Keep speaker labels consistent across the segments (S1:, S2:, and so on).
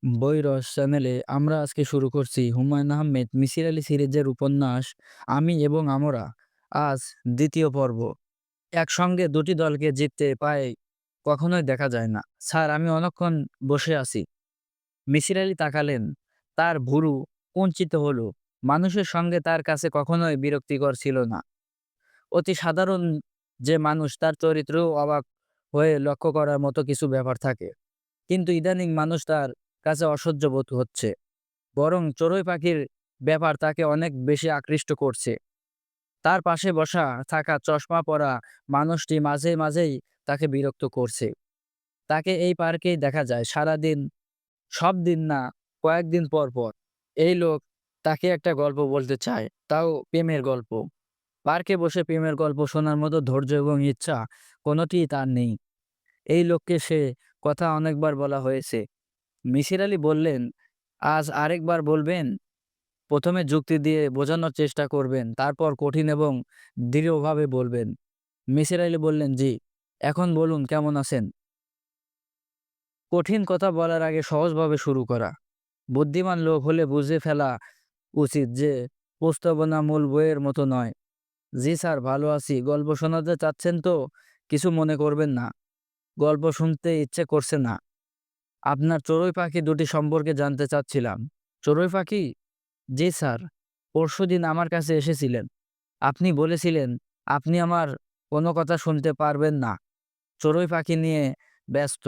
S1: বইরস চ্যানেলে আমরা আজকে শুরু করছি হুমায়ুন আহমেদ মিসির আলী সিরিজের উপন্যাস আমি এবং আমরা। আজ দ্বিতীয় পর্ব। একসঙ্গে দুটি দলকে জিততে পায় কখনোই দেখা যায় না। স্যার, আমি অনেকক্ষণ বসে আছি। মিসির আলী তাকালেন। তার ভুরু কুঞ্চিত হলো। মানুষের সঙ্গে তার কাছে কখনোই বিরক্তিকর ছিল না। অতি সাধারণ যে মানুষ, তার চরিত্রেও অবাক হয়ে লক্ষ্য করার মতো কিছু ব্যাপার থাকে। কিন্তু ইদানিং মানুষ তার কাছে অসহ্য বোধ হচ্ছে। বরং চড়ুই পাখির ব্যাপার তাকে অনেক বেশি আকৃষ্ট করছে। তার পাশে বসা থাকা চশমা পরা মানুষটি মাঝে মাঝেই তাকে বিরক্ত করছে। তাকে এই পার্কেই দেখা যায় সারাদিন, সব দিন না, কয়েকদিন পর পর। এই লোক তাকে একটা গল্প বলতে চায়, তাও প্রেমের গল্প। পার্কে বসে প্রেমের গল্প শোনার মতো ধৈর্য এবং ইচ্ছা কোনোটিই তার নেই। এই লোককে সে কথা অনেকবার বলা হয়েছে। মিসির আলী বললেন, আজ আরেকবার বলবেন? প্রথমে যুক্তি দিয়ে বোঝানোর চেষ্টা করবেন, তারপর কঠিন এবং দৃঢ়ভাবে বলবেন। মিসির আলী বললেন, জি। এখন বলুন, কেমন আছেন? কঠিন কথা বলার আগে সহজভাবে শুরু করা। বুদ্ধিমান লোক হলে বুঝে ফেলা উচিত যে প্রস্তাবনা মূল বইয়ের মতো নয়। জি স্যার, ভালো আছি। গল্প শোনাতে চাচ্ছেন তো? কিছু মনে করবেন না। গল্প শুনতে ইচ্ছে করছে না। আপনার চড়ুই পাখি দুটি সম্পর্কে জানতে চাচ্ছিলাম। চড়ুই পাখি? জি স্যার, পরশুদিন আমার কাছে এসেছিলেন। আপনি বলেছিলেন আপনি আমার কোনো কথা শুনতে পারবেন না। চড়ুই পাখি নিয়ে ব্যস্ত।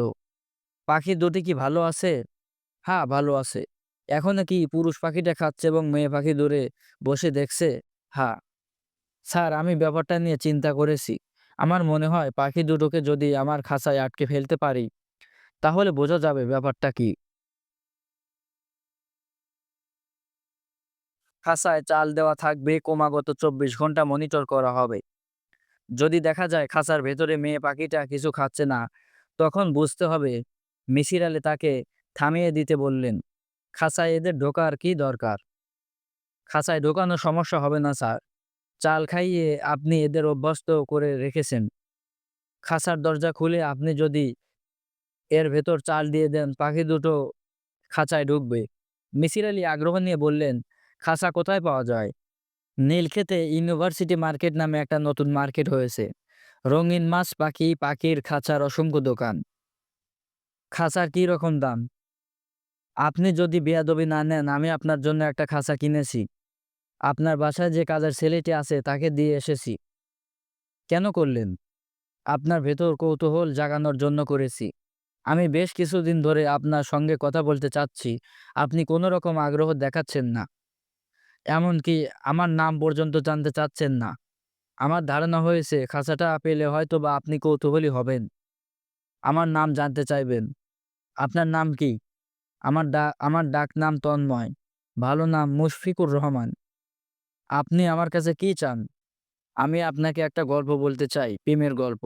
S1: পাখি দুটি কি ভালো আছে? হ্যাঁ, ভালো আছে। এখনো কি পুরুষ পাখিটা খাচ্ছে এবং মেয়ে পাখি দূরে বসে দেখছে? হ্যাঁ। স্যার, আমি ব্যাপারটা নিয়ে চিন্তা করেছি। আমার মনে হয় পাখি দুটোকে যদি আমার খাঁচায় আটকে ফেলতে পারি, তাহলে বোঝা যাবে ব্যাপারটা কি। খাঁচায় চাল দেওয়া থাকবে, ক্রমাগত ২৪ ঘন্টা মনিটর করা হবে। যদি দেখা যায় খাঁচার ভেতরে মেয়ে পাখিটা কিছু খাচ্ছে না, তখন বুঝতে হবে। মিসির আলী তাকে থামিয়ে দিতে বললেন, খাঁচায় এদের ঢোকার কি দরকার? খাঁচায় ঢোকানো সমস্যা হবে না স্যার। চাল খাইয়ে আপনি এদের অভ্যস্ত করে রেখেছেন। খাঁচার দরজা খুলে আপনি যদি এর ভেতর চাল দিয়ে দেন, পাখি দুটো খাঁচায় ঢুকবে। মিসির আলী আগ্রহ নিয়ে বললেন, খাঁচা কোথায় পাওয়া যায়? নীলক্ষেতে ইউনিভার্সিটি মার্কেট নামে একটা নতুন মার্কেট হয়েছে। রঙিন মাছ, পাখি, পাখির খাঁচার অসংখ্য দোকান। খাঁচার কি রকম দাম? আপনি যদি বেয়াদবি না নেন, আমি আপনার জন্য একটা খাঁচা কিনেছি। আপনার বাসায় যে কাজের ছেলেটি আছে তাকে দিয়ে এসেছি। কেন করলেন? আপনার ভেতর কৌতূহল জাগানোর জন্য করেছি। আমি বেশ কিছুদিন ধরে আপনার সঙ্গে কথা বলতে চাচ্ছি। আপনি কোনো রকম আগ্রহ দেখাচ্ছেন না। এমনকি আমার নাম পর্যন্ত জানতে চাচ্ছেন না। আমার ধারণা হয়েছে খাঁচাটা পেলে হয়তোবা আপনি কৌতূহলী হবেন। আমার নাম জানতে চাইবেন। আপনার নাম কি? আমার ডাক নাম তন্ময়। ভালো নাম মুশফিকুর রহমান। আপনি আমার কাছে কি চান? আমি আপনাকে একটা গল্প বলতে চাই, প্রেমের গল্প।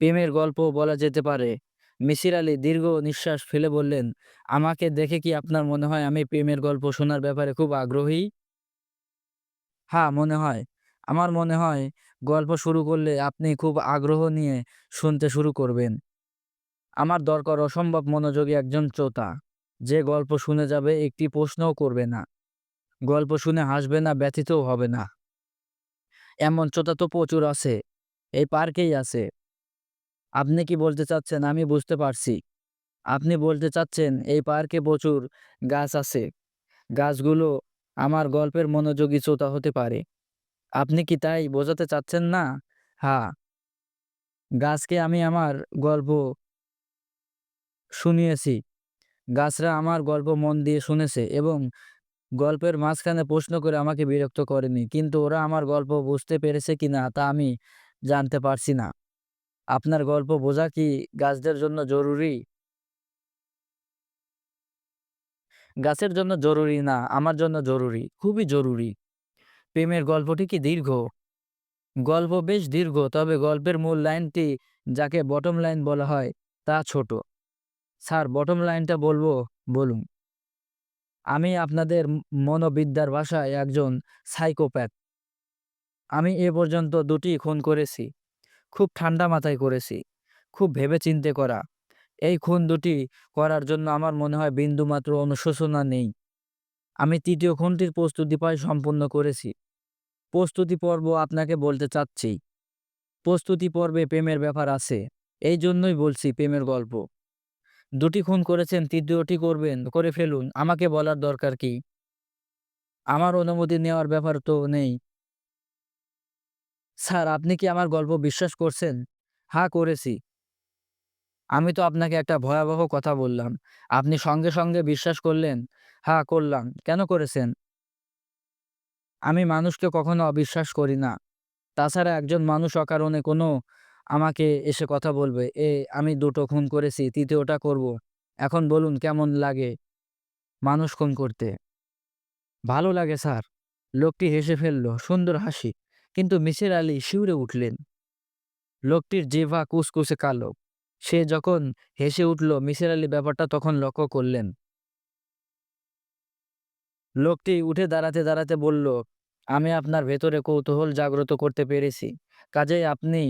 S1: প্রেমের গল্প বলা যেতে পারে। মিসির আলী দীর্ঘ নিঃশ্বাস ফেলে বললেন, আমাকে দেখে কি আপনার মনে হয় আমি প্রেমের গল্প শোনার ব্যাপারে খুব আগ্রহী? হ্যাঁ, মনে হয়। আমার মনে হয় গল্প শুরু করলে আপনি খুব আগ্রহ নিয়ে শুনতে শুরু করবেন। আমার দরকার অসম্ভব মনোযোগী একজন শ্রোতা, যে গল্প শুনে যাবে, একটি প্রশ্নও করবে না। গল্প শুনে হাসবে না, ব্যথিতও হবে না। এমন শ্রোতা তো প্রচুর আছে। এই পার্কেই আছে। আপনি কি বলতে চাচ্ছেন আমি বুঝতে পারছি। আপনি বলতে চাচ্ছেন এই পার্কে প্রচুর গাছ আছে। গাছগুলো আমার গল্পের মনোযোগী শ্রোতা হতে পারে। আপনি কি তাই বোঝাতে চাচ্ছেন না? হ্যাঁ, গাছকে আমি আমার গল্প শুনিয়েছি। গাছরা আমার গল্প মন দিয়ে শুনেছে এবং গল্পের মাঝখানে প্রশ্ন করে আমাকে বিরক্ত করেনি। কিন্তু ওরা আমার গল্প বুঝতে পেরেছে কিনা তা আমি জানতে পারছি না। আপনার গল্প বোঝা কি গাছদের জন্য জরুরি? গাছের জন্য জরুরি না, আমার জন্য জরুরি, খুবই জরুরি। প্রেমের গল্পটি কি দীর্ঘ? গল্প বেশ দীর্ঘ, তবে গল্পের মূল লাইনটি, যাকে বটম লাইন বলা হয়, তা ছোট। স্যার, বটম লাইনটা বলবো? বলুন। আমি আপনাদের মনোবিদ্যার ভাষায় একজন সাইকোপ্যাথ। আমি এ পর্যন্ত ২টি খুন করেছি। খুব ঠান্ডা মাথায় করেছি। খুব ভেবেচিন্তে করা। এই খুন দুটি করার জন্য আমার মনে হয় বিন্দুমাত্র অনুশোচনা নেই। আমি তৃতীয় খুনটির প্রস্তুতি প্রায় সম্পূর্ণ করেছি। প্রস্তুতি পর্ব আপনাকে বলতে চাচ্ছি। প্রস্তুতি পর্বে প্রেমের ব্যাপার আছে। এই জন্যই বলছি প্রেমের গল্প। ২টি খুন করেছেন, তৃতীয়টি করে ফেলুন। আমাকে বলার দরকার কি? আমার অনুমতি নেওয়ার ব্যাপার তো নেই। স্যার, আপনি কি আমার গল্প বিশ্বাস করছেন? হ্যাঁ, করেছি। আমি তো আপনাকে একটা ভয়াবহ কথা বললাম। আপনি সঙ্গে সঙ্গে বিশ্বাস করলেন। হ্যাঁ, করলাম। কেন করেছেন? আমি মানুষকে কখনো অবিশ্বাস করি না। তাছাড়া একজন মানুষ অকারণে আমাকে এসে কথা বলবে, আমি ২টো খুন করেছি, তৃতীয়টা করব। এখন বলুন কেমন লাগে মানুষ খুন করতে? ভালো লাগে স্যার। লোকটি হেসে ফেলল, সুন্দর হাসি। কিন্তু মিসির আলি শিউরে উঠলেন। লোকটির জিহ্বা কুচকুচে কালো। সে যখন হেসে উঠল, মিসির আলি ব্যাপারটা তখন লক্ষ্য করলেন। লোকটি উঠে দাঁড়াতে দাঁড়াতে বলল, আমি আপনার ভেতরে কৌতূহল জাগ্রত করতে পেরেছি। কাজেই আপনি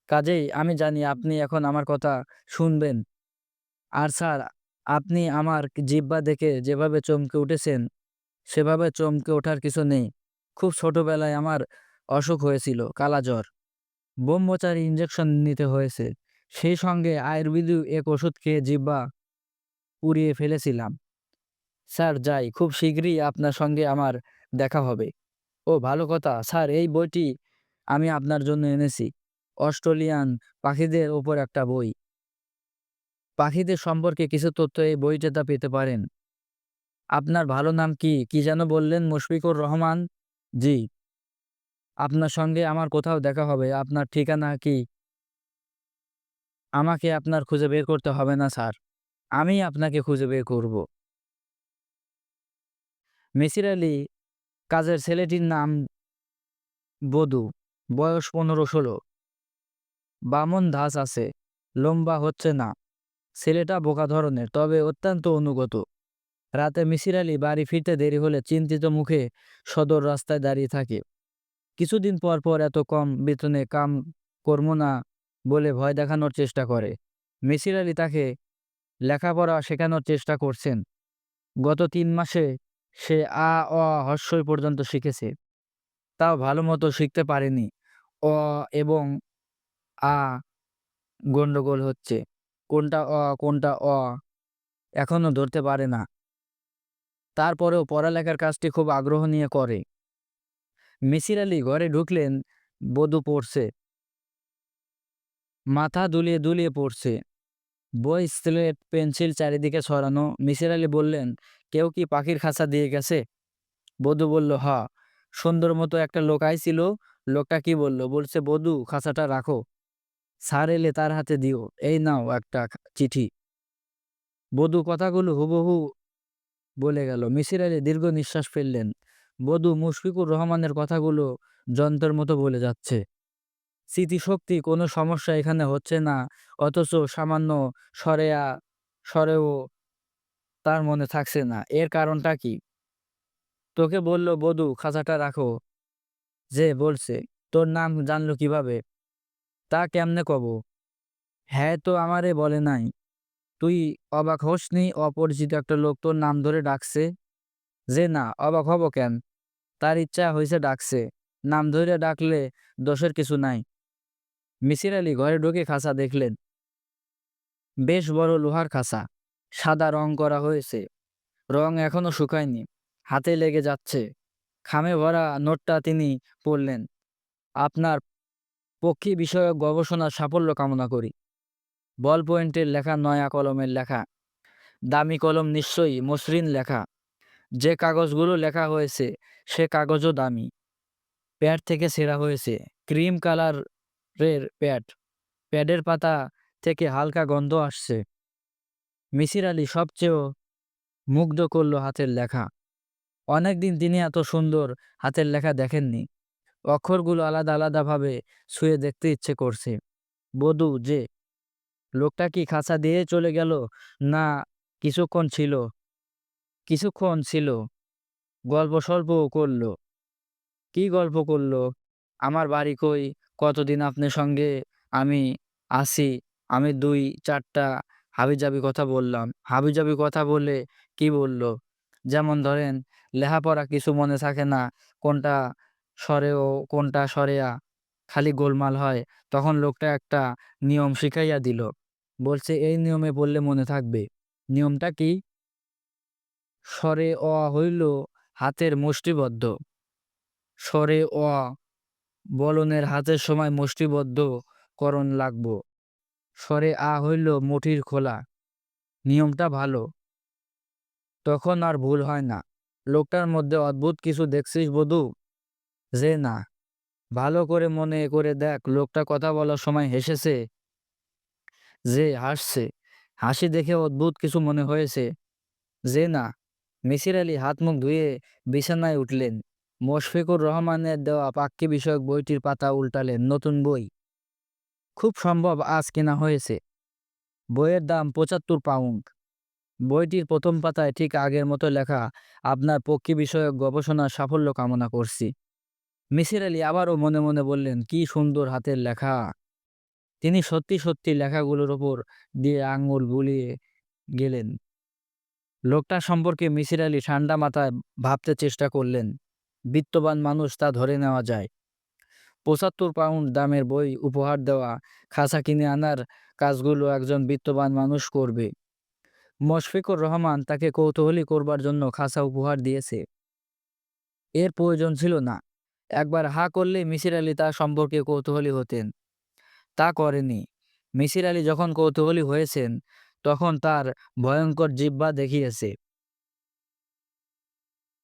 S1: কাজেই আমি জানি আপনি এখন আমার কথা শুনবেন। আর স্যার, আপনি আমার জিহ্বা দেখে যেভাবে চমকে উঠেছেন, সেভাবে চমকে ওঠার কিছু নেই। খুব ছোটবেলায় আমার অসুখ হয়েছিল, কালাজ্বর। ব্রহ্মচারী ইনজেকশন নিতে হয়েছে। সেই সঙ্গে আয়ুর্বেদীয় এক ওষুধ খেয়ে জিহ্বা পুড়িয়ে ফেলেছিলাম। স্যার যাই, খুব শিগগিরই আপনার সঙ্গে আমার দেখা হবে। ও ভালো কথা। স্যার, এই বইটি আমি আপনার জন্য এনেছি। অস্ট্রেলিয়ান পাখিদের ওপর একটা বই। পাখিদের সম্পর্কে কিছু তথ্য এই বইটাতে পেতে পারেন। আপনার ভালো নাম কি? কি যেন বললেন? মুশফিকুর রহমান? জি। আপনার সঙ্গে আমার কোথাও দেখা হবে। আপনার ঠিকানা কি? আমাকে আপনার খুঁজে বের করতে হবে না স্যার। আমিই আপনাকে খুঁজে বের করব। মিসির আলি কাজের ছেলেটির নাম বদু। বয়স ১৫-১৬। বামন ধাঁচ আছে। লম্বা হচ্ছে না। ছেলেটা বোকা ধরনের, তবে অত্যন্ত অনুগত। রাতে মিসির আলি বাড়ি ফিরতে দেরি হলে চিন্তিত মুখে সদর রাস্তায় দাঁড়িয়ে থাকে। কিছুদিন পর পর এত কম বেতনে কাম করব না বলে ভয় দেখানোর চেষ্টা করে। মিসির আলি তাকে লেখাপড়া শেখানোর চেষ্টা করছেন। গত ৩ মাসে সে আ, অ, হ্রস্বই পর্যন্ত শিখেছে। তাও ভালোমতো শিখতে পারেনি। অ এবং আ গন্ডগোল হচ্ছে। কোনটা অ, কোনটা অ এখনো ধরতে পারে না। তারপরেও পড়ালেখার কাজটি খুব আগ্রহ নিয়ে করে। মিসির আলি ঘরে ঢুকলেন, বধূ পড়ছে। মাথা দুলিয়ে দুলিয়ে পড়ছে। বই, স্লেট, পেন্সিল চারিদিকে ছড়ানো। মিসির আলি বললেন, কেউ কি পাখির খাঁচা দিয়ে গেছে? বধূ বলল, হ। সুন্দর মতো একটা লোক আইছিল। লোকটা কি বলল? বলছে, বধূ খাঁচাটা রাখো। স্যার এলে তার হাতে দিও। এই নাও একটা চিঠি। বধূ কথাগুলো হুবহু বলে গেল। মিসির আলি দীর্ঘ নিঃশ্বাস ফেললেন। বধূ মুশফিকুর রহমানের কথাগুলো যন্ত্রের মতো বলে যাচ্ছে। স্মৃতিশক্তি কোনো সমস্যা এখানে হচ্ছে না, অথচ সামান্য স্বরেও তার মনে থাকছে না। এর কারণটা কি? তোকে বলল বধূ খাঁচাটা রাখো। যে বলছে? তোর নাম জানলো কিভাবে? তা কেমনে কব? হ্যাঁ, তো আমারে বলে নাই। তুই অবাক হসনি? অপরিচিত একটা লোক তোর নাম ধরে ডাকছে। যে না, অবাক হব কেন? তার ইচ্ছা হইছে ডাকছে। নাম ধরে ডাকলে দোষের কিছু নাই। মিসির আলি ঘরে ঢুকে খাঁচা দেখলেন। বেশ বড় লোহার খাঁচা। সাদা রং করা হয়েছে। রং এখনো শুকায়নি। হাতে লেগে যাচ্ছে। খামে ভরা নোটটা তিনি পড়লেন। আপনার পক্ষী বিষয়ক গবেষণার সাফল্য কামনা করি। বল পয়েন্টের লেখা, নয়া কলমের লেখা। দামি কলম নিশ্চয়ই মসৃণ লেখা। যে কাগজগুলো লেখা হয়েছে সে কাগজও দামি। প্যাড থেকে ছেঁড়া হয়েছে। ক্রিম কালারের প্যাড। প্যাডের পাতা থেকে হালকা গন্ধ আসছে। মিসির আলি সবচেয়েও মুগ্ধ করল হাতের লেখা। অনেকদিন তিনি এত সুন্দর হাতের লেখা দেখেননি। অক্ষরগুলো আলাদা আলাদাভাবে ছুঁয়ে দেখতে ইচ্ছে করছে। বধূ যে লোকটা কি খাঁচা দিয়ে চলে গেল, না কিছুক্ষণ ছিল? কিছুক্ষণ ছিল। গল্প সল্পও করল। কি গল্প করল? আমার বাড়ি কই? কতদিন আপনার সঙ্গে আমি আছি? আমি ২-৪টা হাবিজাবি কথা বললাম। হাবিজাবি কথা বলে কি বলল? যেমন ধরেন লেহাপড়া কিছু মনে থাকে না। কোনটা সরেও কোনটা সরেয়া খালি গোলমাল হয়। তখন লোকটা একটা নিয়ম শিখাইয়া দিল। বলছে, "এই নিয়মে বললে মনে থাকবে।" নিয়মটা কি? স্বরে অ হইল হাতের মুষ্টিবদ্ধ। স্বরে অ বলনের হাতের সময় মুষ্টিবদ্ধ করণ লাগবো। স্বরে আ হইল মুঠির খোলা। নিয়মটা ভালো। তখন আর ভুল হয় না। লোকটার মধ্যে অদ্ভুত কিছু দেখছিস বধূ? যে না। ভালো করে মনে করে দেখ, লোকটা কথা বলার সময় হেসেছে। যে হাসছে। হাসি দেখে অদ্ভুত কিছু মনে হয়েছে। যে না। মিসির আলি হাত মুখ ধুয়ে বিছানায় উঠলেন। মোশফিকুর রহমানের দেওয়া পাক্ষি বিষয়ক বইটির পাতা উল্টালেন। নতুন বই। খুব সম্ভব আজ কেনা হয়েছে। বইয়ের দাম ৭৫ পাউন্ড। বইটির প্রথম পাতায় ঠিক আগের মতো লেখা, আপনার পক্ষী বিষয়ক গবেষণার সাফল্য কামনা করছি। মিসির আলি আবারও মনে মনে বললেন, কি সুন্দর হাতের লেখা। তিনি সত্যি সত্যি লেখাগুলোর ওপর দিয়ে আঙুল বুলিয়ে গেলেন। লোকটা সম্পর্কে মিসির আলি ঠান্ডা মাথায় ভাবতে চেষ্টা করলেন। বিত্তবান মানুষ, তা ধরে নেওয়া যায়। ৭৫ পাউন্ড দামের বই উপহার দেওয়া, খাঁচা কিনে আনার কাজগুলো একজন বিত্তবান মানুষ করবে। মোশফিকুর রহমান তাকে কৌতূহলী করবার জন্য খাঁচা উপহার দিয়েছে। এর প্রয়োজন ছিল না। একবার হাঁ করলেই মিসির আলি তার সম্পর্কে কৌতূহলী হতেন। তা করেনি। মিসির আলি যখন কৌতূহলী হয়েছেন, তখন তার ভয়ঙ্কর জিহ্বা দেখিয়েছে।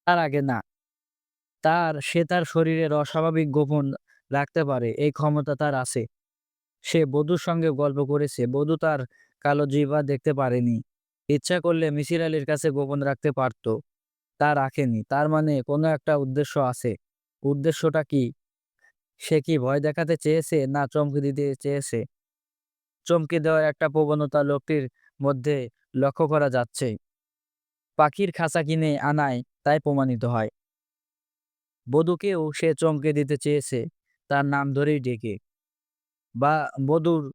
S1: তার আগে না। সে তার শরীরের অস্বাভাবিক গোপন রাখতে পারে, এই ক্ষমতা তার আছে। সে বধূর সঙ্গে গল্প করেছে। বধূ তার কালো জিহ্বা দেখতে পারেনি। ইচ্ছা করলে মিসির আলির কাছে গোপন রাখতে পারত। তা রাখেনি। তার মানে কোনো একটা উদ্দেশ্য আছে। উদ্দেশ্যটা কি? সে কি ভয় দেখাতে চেয়েছে, না চমকে দিতে চেয়েছে? চমকে দেওয়ার একটা প্রবণতা লোকটির মধ্যে লক্ষ্য করা যাচ্ছে। পাখির খাঁচা কিনে আনায় তাই প্রমাণিত হয়। বধূকেও সে চমকে দিতে চেয়েছে, তার নাম ধরেই ডেকে। বা বধূর